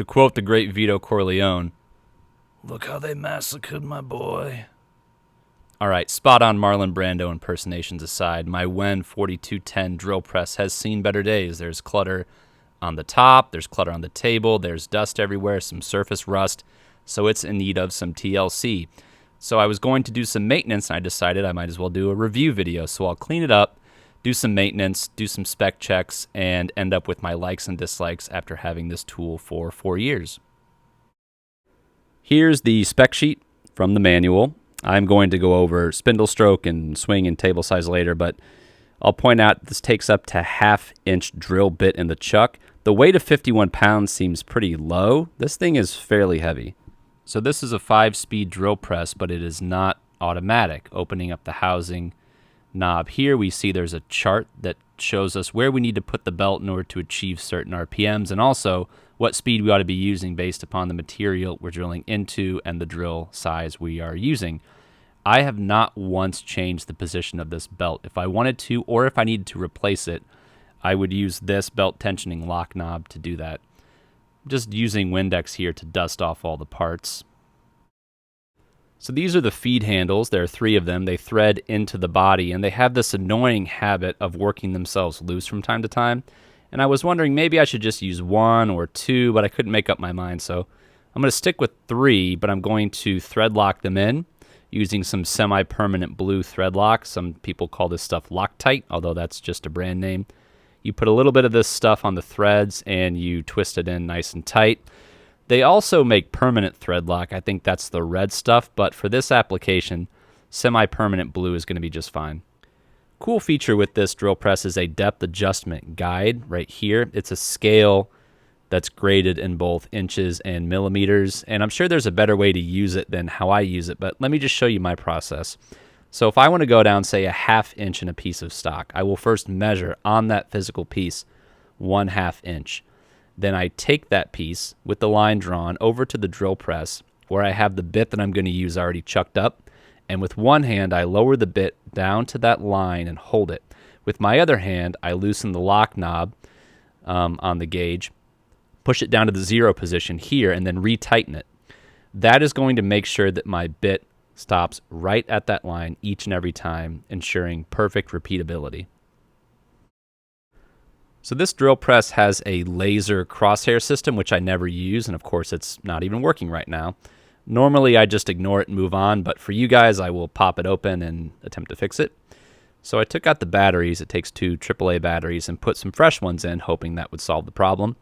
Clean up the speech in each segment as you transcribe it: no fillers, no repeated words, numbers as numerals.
To quote the great Vito Corleone, Look how they massacred my boy. all right, spot on Marlon Brando impersonations aside, my WEN 4210 drill press has seen better days. There's clutter on the top, there's clutter on the table, there's dust everywhere, some surface rust, so it's in need of some TLC. So I was going to do some maintenance, and I decided I might as well do a review video. So I'll clean it up, do some maintenance, do some spec checks, and end up with my likes and dislikes after having this tool for 4 years. Here's the spec sheet from the manual. I'm going to go over spindle stroke and swing and table size later, but I'll point out this takes up to 1/2 inch drill bit in the chuck. The weight of 51 pounds seems pretty low. This thing is fairly heavy. So this is a 5-speed drill press, but it is not automatic. Opening up the housing knob here, we see there's a chart that shows us where we need to put the belt in order to achieve certain RPMs, and also what speed we ought to be using based upon the material we're drilling into and the drill size we are using. I have not once changed the position of this belt. If I wanted to, or if I needed to replace it, I would use this belt tensioning lock knob to do that. Just using Windex here to dust off all the parts. So these are the feed handles. There are 3 of them. They thread into the body, and they have this annoying habit of working themselves loose from time to time. And I was wondering maybe I should just use 1 or 2, but I couldn't make up my mind. So I'm going to stick with 3, but I'm going to thread lock them in using some semi-permanent blue thread lock. Some people call this stuff Loctite, although that's just a brand name. You put a little bit of this stuff on the threads and you twist it in nice and tight. They also make permanent thread lock. I think that's the red stuff, but for this application, semi-permanent blue is going to be just fine. Cool feature with this drill press is a depth adjustment guide right here. It's a scale that's graded in both inches and millimeters, and I'm sure there's a better way to use it than how I use it, but let me just show you my process. So if I want to go down, say, a 1/2 inch in a piece of stock, I will first measure on that physical piece 1/2 inch. Then I take that piece with the line drawn over to the drill press where I have the bit that I'm going to use already chucked up. And with one hand, I lower the bit down to that line and hold it. With my other hand, I loosen the lock knob on the gauge, push it down to the 0 position here, and then retighten it. That is going to make sure that my bit stops right at that line each and every time, ensuring perfect repeatability. So this drill press has a laser crosshair system, which I never use, and of course it's not even working right now. Normally I just ignore it and move on, but for you guys I will pop it open and attempt to fix it. So I took out the batteries, it takes 2 AAA batteries, and put some fresh ones in, hoping that would solve the problem.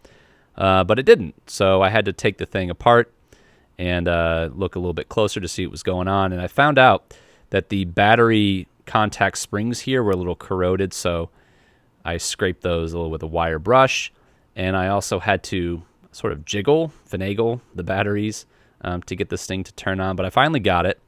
But it didn't, so I had to take the thing apart and look a little bit closer to see what was going on, and I found out that the battery contact springs here were a little corroded, so I scraped those a little with a wire brush, and I also had to sort of finagle the batteries to get this thing to turn on, but I finally got it,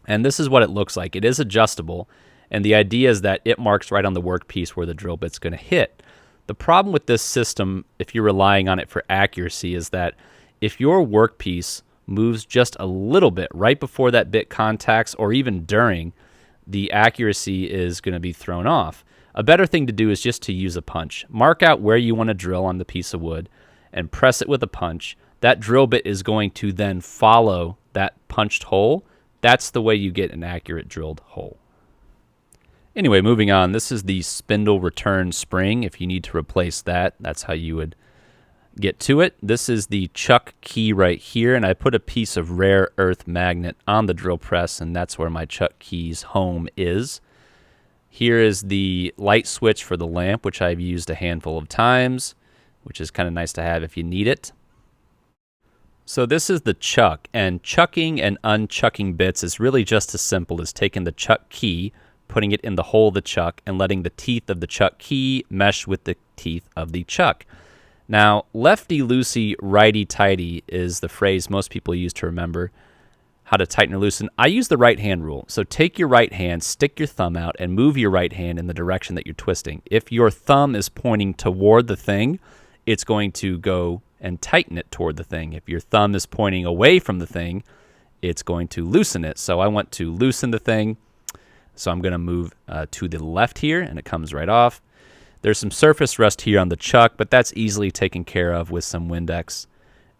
and this is what it looks like. It is adjustable, and the idea is that it marks right on the workpiece where the drill bit's going to hit. The problem with this system, if you're relying on it for accuracy, is that if your workpiece moves just a little bit right before that bit contacts, or even during, the accuracy is going to be thrown off. A better thing to do is just to use a punch. Mark out where you want to drill on the piece of wood and press it with a punch. That drill bit is going to then follow that punched hole. That's the way you get an accurate drilled hole. Anyway, moving on, this is the spindle return spring. If you need to replace that, that's how you would get to it. This is the chuck key right here, and I put a piece of rare earth magnet on the drill press, and that's where my chuck key's home is. Here is the light switch for the lamp, which I've used a handful of times, which is kind of nice to have if you need it. So this is the chuck, and chucking and unchucking bits is really just as simple as taking the chuck key, putting it in the hole of the chuck, and letting the teeth of the chuck key mesh with the teeth of the chuck. Now, lefty-loosey, righty-tighty is the phrase most people use to remember how to tighten or loosen. I use the right-hand rule. So take your right hand, stick your thumb out, and move your right hand in the direction that you're twisting. If your thumb is pointing toward the thing, it's going to go and tighten it toward the thing. If your thumb is pointing away from the thing, it's going to loosen it. So I want to loosen the thing. So I'm going to move to the left here, and it comes right off. There's some surface rust here on the chuck, but that's easily taken care of with some Windex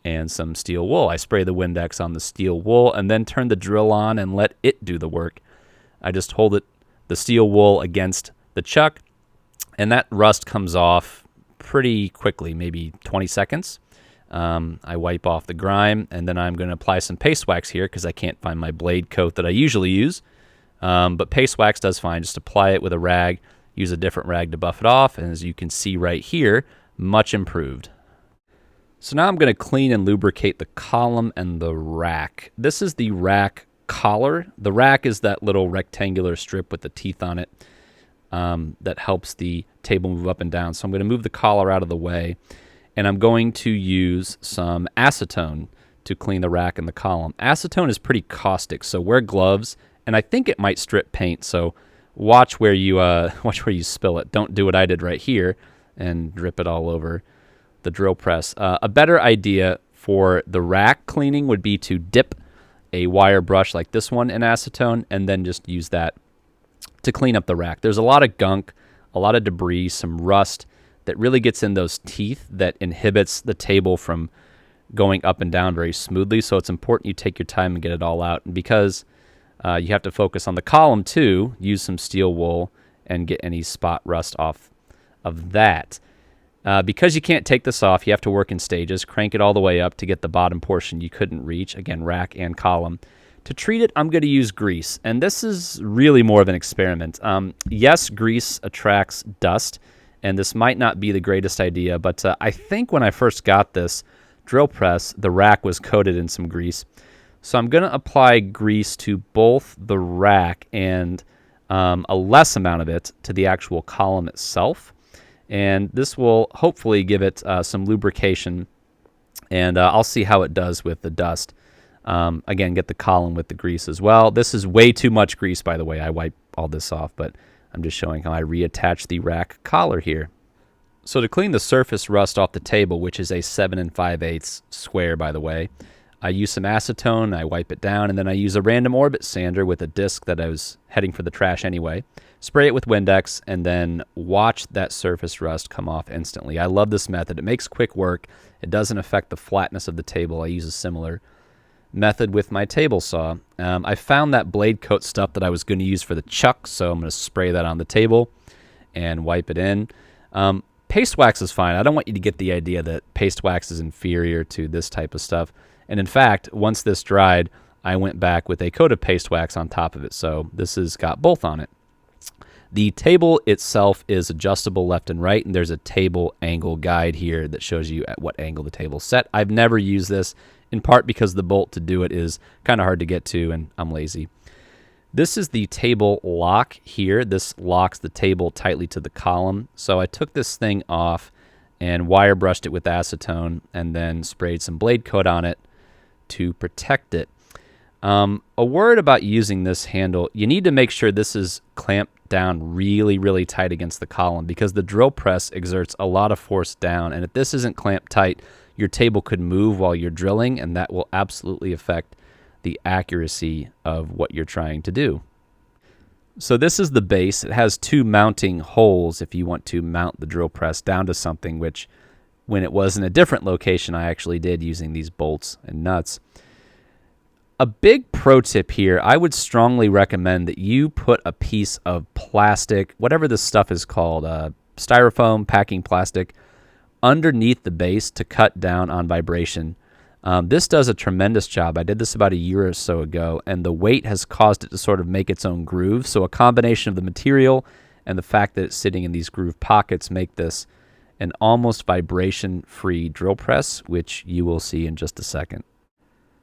and some steel wool. I spray the Windex on the steel wool and then turn the drill on and let it do the work. I just hold the steel wool against the chuck, and that rust comes off pretty quickly, maybe 20 seconds. I wipe off the grime, and then I'm going to apply some paste wax here because I can't find my blade coat that I usually use. But paste wax does fine. Just apply it with a rag, use a different rag to buff it off, and as you can see right here, much improved. So now I'm going to clean and lubricate the column and the rack. This is the rack collar. The rack is that little rectangular strip with the teeth on it that helps the table move up and down. So I'm going to move the collar out of the way, and I'm going to use some acetone to clean the rack and the column. Acetone is pretty caustic, so wear gloves, and I think it might strip paint, so watch where you spill it. Don't do what I did right here and drip it all over the drill press. A better idea for the rack cleaning would be to dip a wire brush like this one in acetone and then just use that to clean up the rack. There's a lot of gunk, a lot of debris, some rust that really gets in those teeth that inhibits the table from going up and down very smoothly. So it's important you take your time and get it all out. And because you have to focus on the column too, use some steel wool and get any spot rust off of that. Because you can't take this off, you have to work in stages. Crank it all the way up to get the bottom portion you couldn't reach. Again, rack and column. To treat it, I'm going to use grease, and this is really more of an experiment. Yes, grease attracts dust, and this might not be the greatest idea, but I think when I first got this drill press, the rack was coated in some grease. So I'm going to apply grease to both the rack and a less amount of it to the actual column itself. And this will hopefully give it some lubrication, and I'll see how it does with the dust. Again, get the column with the grease as well. This is way too much grease, by the way. I wipe all this off, but I'm just showing how I reattach the rack collar here. So to clean the surface rust off the table, which is a 7 5/8 square, by the way, I use some acetone, I wipe it down, and then I use a random orbit sander with a disc that I was heading for the trash anyway. Spray it with Windex, and then watch that surface rust come off instantly. I love this method. It makes quick work. It doesn't affect the flatness of the table. I use a similar method with my table saw. I found that blade coat stuff that I was going to use for the chuck, so I'm going to spray that on the table and wipe it in. Paste wax is fine. I don't want you to get the idea that paste wax is inferior to this type of stuff. And in fact, once this dried, I went back with a coat of paste wax on top of it, so this has got both on it. The table itself is adjustable left and right, and there's a table angle guide here that shows you at what angle the table's set. I've never used this, in part because the bolt to do it is kind of hard to get to, and I'm lazy. This is the table lock here. This locks the table tightly to the column. So I took this thing off and wire brushed it with acetone and then sprayed some blade coat on it to protect it. A word about using this handle, you need to make sure this is clamped down really, really tight against the column because the drill press exerts a lot of force down, and if this isn't clamped tight, your table could move while you're drilling, and that will absolutely affect the accuracy of what you're trying to do. So this is the base. It has two mounting holes if you want to mount the drill press down to something, which when it was in a different location, I actually did using these bolts and nuts. A big pro tip here, I would strongly recommend that you put a piece of plastic, whatever this stuff is called, styrofoam, packing plastic, underneath the base to cut down on vibration. This does a tremendous job. I did this about a year or so ago, and the weight has caused it to sort of make its own groove. So a combination of the material and the fact that it's sitting in these groove pockets make this an almost vibration-free drill press, which you will see in just a second.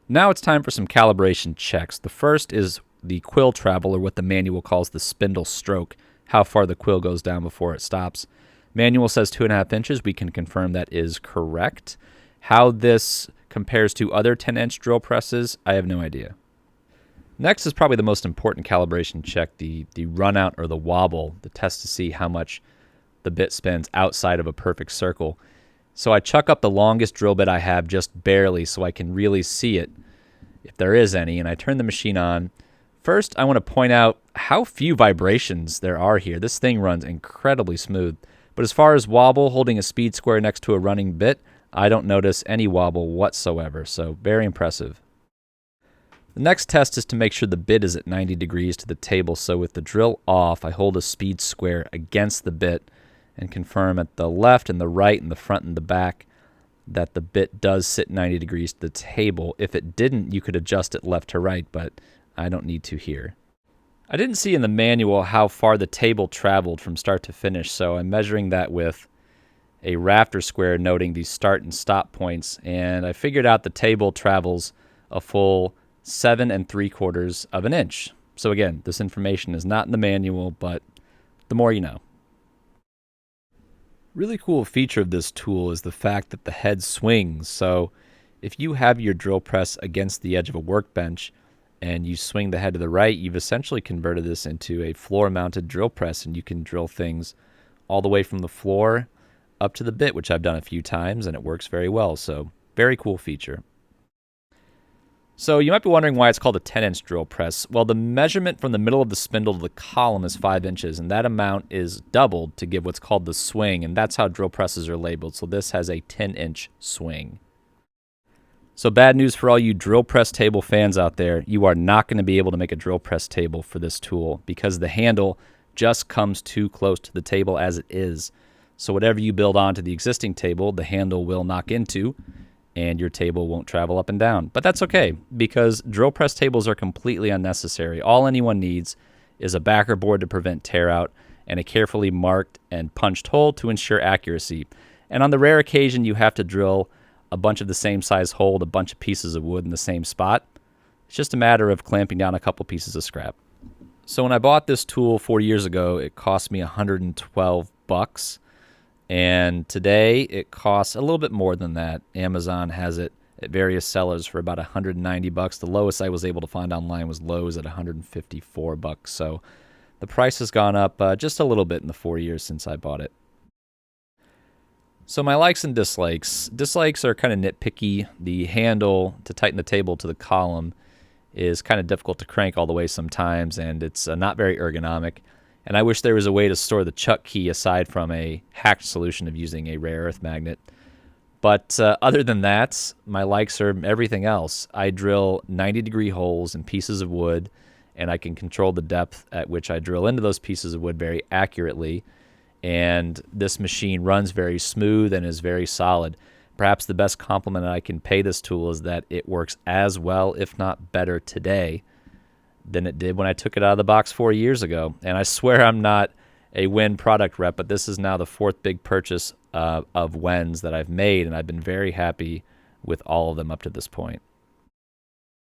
Now it's time for some calibration checks. The first is the quill travel, or what the manual calls the spindle stroke, how far the quill goes down before it stops. Manual says 2.5 inches. We can confirm that is correct. How this compares to other 10-inch drill presses, I have no idea. Next is probably the most important calibration check, the run out or the wobble, the test to see how much the bit spins outside of a perfect circle. So I chuck up the longest drill bit I have just barely so I can really see it, if there is any, and I turn the machine on. First, I want to point out how few vibrations there are here. This thing runs incredibly smooth. But as far as wobble, holding a speed square next to a running bit, I don't notice any wobble whatsoever, so very impressive. The next test is to make sure the bit is at 90 degrees to the table, so with the drill off, I hold a speed square against the bit and confirm at the left and the right and the front and the back that the bit does sit 90 degrees to the table. If it didn't, you could adjust it left to right, but I don't need to here. I didn't see in the manual how far the table traveled from start to finish, so I'm measuring that with a rafter square noting the start and stop points, and I figured out the table travels a full 7 3/4 of an inch. So again, this information is not in the manual, but the more you know. Really cool feature of this tool is the fact that the head swings. So if you have your drill press against the edge of a workbench and you swing the head to the right, you've essentially converted this into a floor-mounted drill press, and you can drill things all the way from the floor up to the bit, which I've done a few times, and it works very well. So very cool feature. So you might be wondering why it's called a 10-inch drill press. Well, the measurement from the middle of the spindle to the column is 5 inches, and that amount is doubled to give what's called the swing, and that's how drill presses are labeled. So this has a 10-inch swing. So bad news for all you drill press table fans out there. You are not going to be able to make a drill press table for this tool because the handle just comes too close to the table as it is. So whatever you build onto the existing table, the handle will knock into, and your table won't travel up and down. But that's okay, because drill press tables are completely unnecessary. All anyone needs is a backer board to prevent tear out and a carefully marked and punched hole to ensure accuracy. And on the rare occasion you have to drill a bunch of the same size hole with a bunch of pieces of wood in the same spot, it's just a matter of clamping down a couple pieces of scrap. So when I bought this tool 4 years ago, it cost me $112. And today it costs a little bit more than that. Amazon has it at various sellers for about $190. The lowest I was able to find online was Lowe's at $154. So the price has gone up just a little bit in the 4 years since I bought it. So my likes and dislikes. Dislikes are kind of nitpicky. The handle to tighten the table to the column is kind of difficult to crank all the way sometimes, and it's not very ergonomic. And I wish there was a way to store the chuck key aside from a hacked solution of using a rare earth magnet. But other than that, my likes are everything else. I drill 90-degree holes in pieces of wood, and I can control the depth at which I drill into those pieces of wood very accurately. And this machine runs very smooth and is very solid. Perhaps the best compliment I can pay this tool is that it works as well, if not better, today than it did when I took it out of the box 4 years ago. And I swear I'm not a WEN product rep, but this is now the 4th big purchase of WENs that I've made, and I've been very happy with all of them up to this point.